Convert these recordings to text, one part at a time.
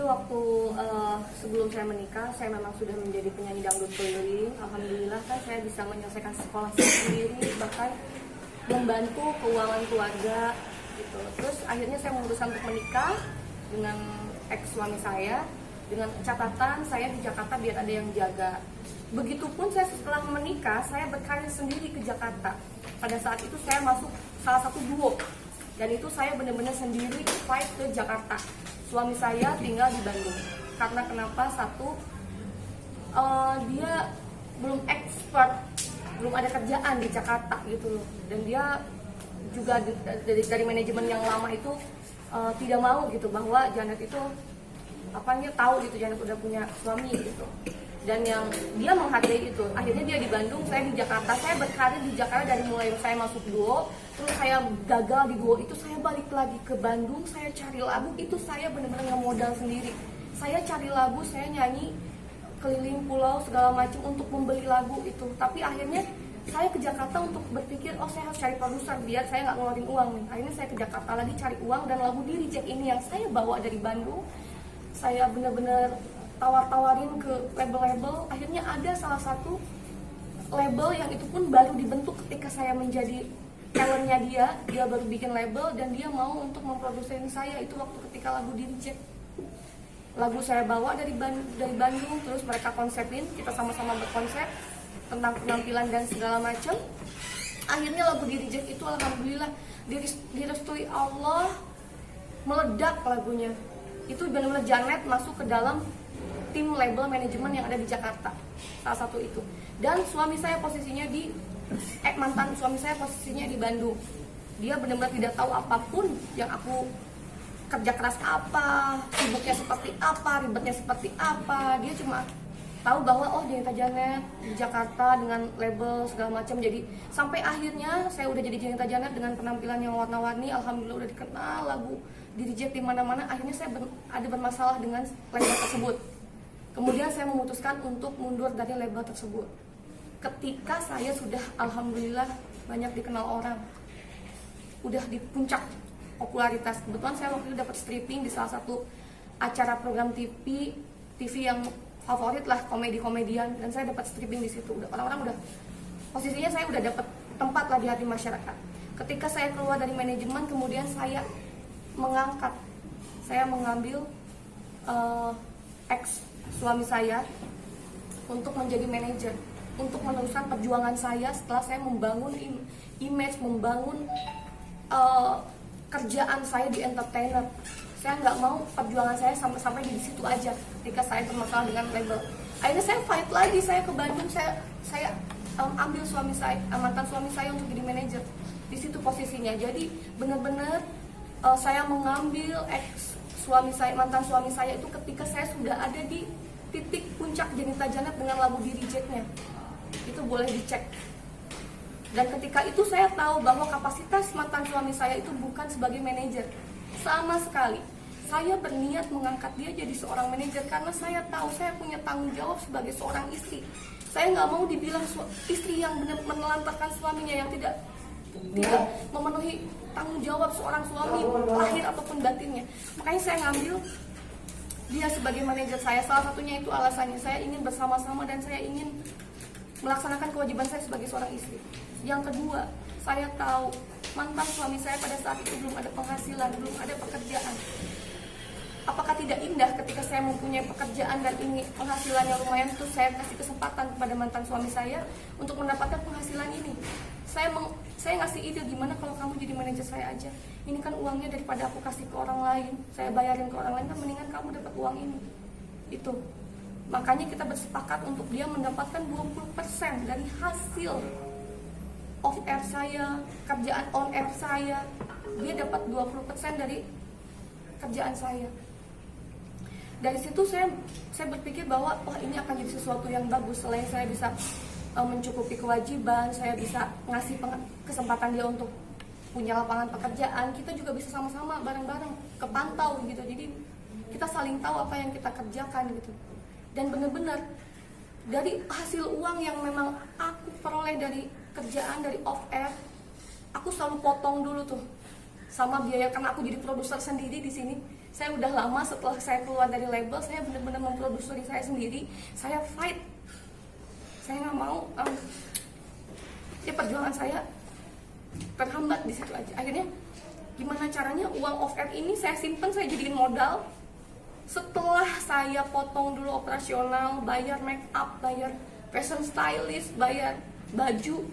waktu sebelum saya menikah, saya memang sudah menjadi penyanyi dangdut keliling. Alhamdulillah kan saya bisa menyelesaikan sekolah saya sendiri, bahkan membantu keuangan keluarga gitu. Terus akhirnya saya memutuskan untuk menikah dengan ex suami saya dengan catatan saya di Jakarta biar ada yang jaga. Begitupun saya setelah menikah, saya berkarir sendiri ke Jakarta. Pada saat itu saya masuk salah satu duo, dan itu saya benar-benar sendiri fight ke Jakarta. Suami saya tinggal di Bandung. Karena kenapa? Satu, dia belum expert, belum ada kerjaan di Jakarta gitu loh. Dan dia juga dari manajemen yang lama itu tidak mau gitu bahwa Janet itu tahu gitu Janet udah punya suami gitu. Dan yang dia menghargai itu, akhirnya dia di Bandung, saya di Jakarta. Saya berkarir di Jakarta dari mulai saya masuk duo, terus saya gagal di duo itu, saya balik lagi ke Bandung, saya cari lagu, itu saya benar-benar ngemodal sendiri. Saya cari lagu, saya nyanyi keliling pulau segala macam untuk membeli lagu itu. Tapi akhirnya saya ke Jakarta untuk berpikir, saya harus cari produser biar saya nggak ngeluarin uang nih. Akhirnya saya ke Jakarta lagi cari uang, dan lagu di Reject ini yang saya bawa dari Bandung, saya benar-benar tawar-tawarin ke label-label. Akhirnya ada salah satu label yang itu pun baru dibentuk ketika saya menjadi talentnya dia baru bikin label dan dia mau untuk memproduksi saya. Itu waktu ketika lagu di Reject, lagu saya bawa dari Bandung, terus mereka konsepin, kita sama-sama berkonsep tentang penampilan dan segala macam. Akhirnya lagu di Reject itu alhamdulillah direstui Allah, meledak lagunya. Itu benar-benar Janet masuk ke dalam tim label manajemen yang ada di Jakarta, salah satu itu. Dan suami saya posisinya mantan suami saya posisinya di Bandung. Dia benar-benar tidak tahu apapun yang aku kerja keras apa, sibuknya seperti apa, ribetnya seperti apa. Dia cuma tahu bahwa Janita Janet di Jakarta dengan label segala macam. Jadi sampai akhirnya saya udah jadi Janita Janet dengan penampilan yang warna-warni. Alhamdulillah udah dikenal lagu di Reject di mana-mana. Akhirnya saya ada bermasalah dengan label tersebut. Kemudian saya memutuskan untuk mundur dari label tersebut. Ketika saya sudah alhamdulillah banyak dikenal orang, udah di puncak popularitas. Kebetulan saya waktu itu dapat stripping di salah satu acara program TV yang favorit lah, komedian, dan saya dapat stripping di situ. Orang-orang udah posisinya saya udah dapat tempat lah di hati masyarakat. Ketika saya keluar dari manajemen, kemudian saya mengambil ex suami saya untuk menjadi manajer, untuk meneruskan perjuangan saya setelah saya membangun image, membangun kerjaan saya di entertainer. Saya nggak mau perjuangan saya sampai di situ aja. Ketika saya bermasalah dengan label, akhirnya saya fight lagi, saya ke Bandung, saya ambil mantan suami saya untuk jadi manajer. Di situ posisinya. Jadi benar-benar saya mengambil mantan suami saya itu ketika saya sudah ada di titik puncak Janita Janet dengan lagu di Reject-nya. Itu boleh dicek. Dan ketika itu saya tahu bahwa kapasitas mantan suami saya itu bukan sebagai manajer sama sekali. Saya berniat mengangkat dia jadi seorang manajer karena saya tahu saya punya tanggung jawab sebagai seorang istri. Saya nggak mau dibilang istri yang benar-benar menelantarkan suaminya, yang tidak memenuhi tanggung jawab seorang suami lahir ataupun batinnya. Makanya saya ngambil dia sebagai manajer saya. Salah satunya itu alasannya saya ingin bersama-sama dan saya ingin melaksanakan kewajiban saya sebagai seorang istri. Yang kedua, saya tahu mantan suami saya pada saat itu belum ada penghasilan, belum ada pekerjaan. Apakah tidak indah ketika saya mempunyai pekerjaan dan ini penghasilannya lumayan, terus saya kasih kesempatan kepada mantan suami saya untuk mendapatkan penghasilan ini. Saya ngasih ide, gimana kalau kamu jadi manajer saya aja. Ini kan uangnya daripada aku kasih ke orang lain, saya bayarin ke orang lain, kan mendingan kamu dapat uang ini. Itu. Makanya kita bersepakat untuk dia mendapatkan 20% dari hasil off air saya, kerjaan on air saya. Dia dapat 20% dari kerjaan saya. Dari situ saya berpikir bahwa ini akan jadi sesuatu yang bagus. Selain saya bisa mencukupi kewajiban, saya bisa ngasih kesempatan dia untuk punya lapangan pekerjaan, kita juga bisa sama-sama bareng-bareng kepantau gitu. Jadi kita saling tahu apa yang kita kerjakan gitu. Dan benar-benar dari hasil uang yang memang aku peroleh dari kerjaan, dari off air, aku selalu potong dulu tuh sama biaya, karena aku jadi produser sendiri di sini. Saya udah lama setelah saya keluar dari label, saya benar-benar memproduksi diri saya sendiri. Saya fight. Saya nggak mau ya perjuangan saya terhambat di situ aja. Akhirnya gimana caranya uang off air ini saya simpen, saya jadiin modal. Setelah saya potong dulu operasional, bayar make up, bayar fashion stylist, bayar baju,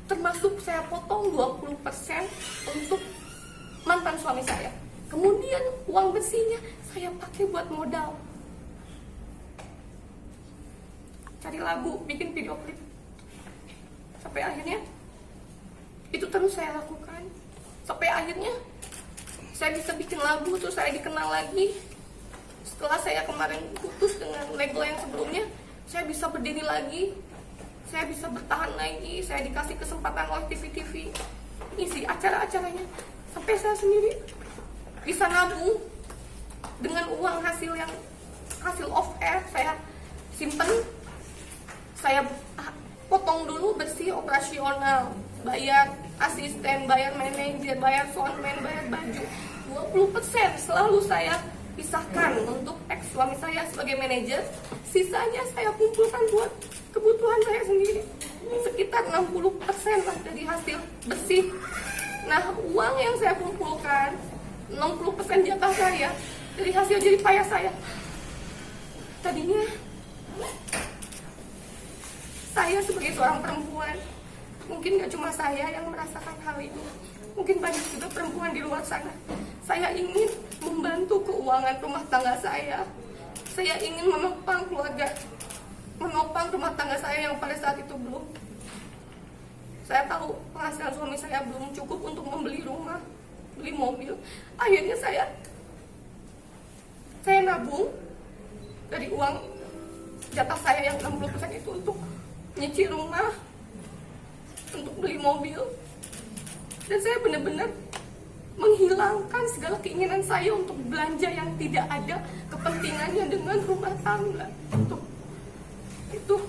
termasuk saya potong 20% untuk mantan suami saya. Kemudian uang bersihnya saya pakai buat modal, cari lagu, bikin video klip. Sampai akhirnya itu terus saya lakukan. Sampai akhirnya saya bisa bikin lagu, terus saya dikenal lagi. Setelah saya kemarin putus dengan label yang sebelumnya, saya bisa berdiri lagi, saya bisa bertahan lagi, saya dikasih kesempatan oleh TV-TV isi acara-acaranya. Sampai saya sendiri bisa nabung dengan uang hasil off air, saya simpen, saya potong dulu bersih operasional, bayar asisten, bayar manajer, bayar soundman, bayar baju. 20% selalu saya pisahkan untuk ex suami saya sebagai manajer. Sisanya saya kumpulkan buat kebutuhan saya sendiri, sekitar 60% lah dari hasil bersih. Nah, uang yang saya kumpulkan 60% jatah saya dari hasil jerih payah saya. Tadinya saya sebagai seorang perempuan, mungkin gak cuma saya yang merasakan hal itu, mungkin banyak juga perempuan di luar sana. Saya ingin membantu keuangan rumah tangga saya. Saya ingin menopang keluarga, menopang rumah tangga saya yang pada saat itu belum. Saya tahu penghasilan suami saya belum cukup untuk membeli rumah, beli mobil. Akhirnya saya nabung dari uang jatah saya yang 60% itu untuk nyicil rumah, untuk beli mobil. Dan saya benar-benar menghilangkan segala keinginan saya untuk belanja yang tidak ada kepentingannya dengan rumah tangga. Itu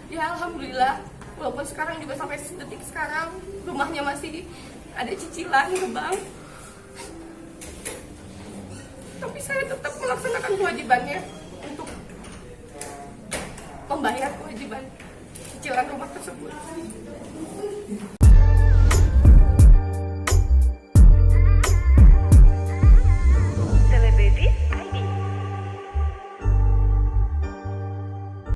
ya alhamdulillah, walaupun sekarang juga sampai detik sekarang rumahnya masih ada cicilan ke bank, tapi saya tetap melaksanakan kewajibannya untuk membayar kewajiban cicilan rumah tersebut.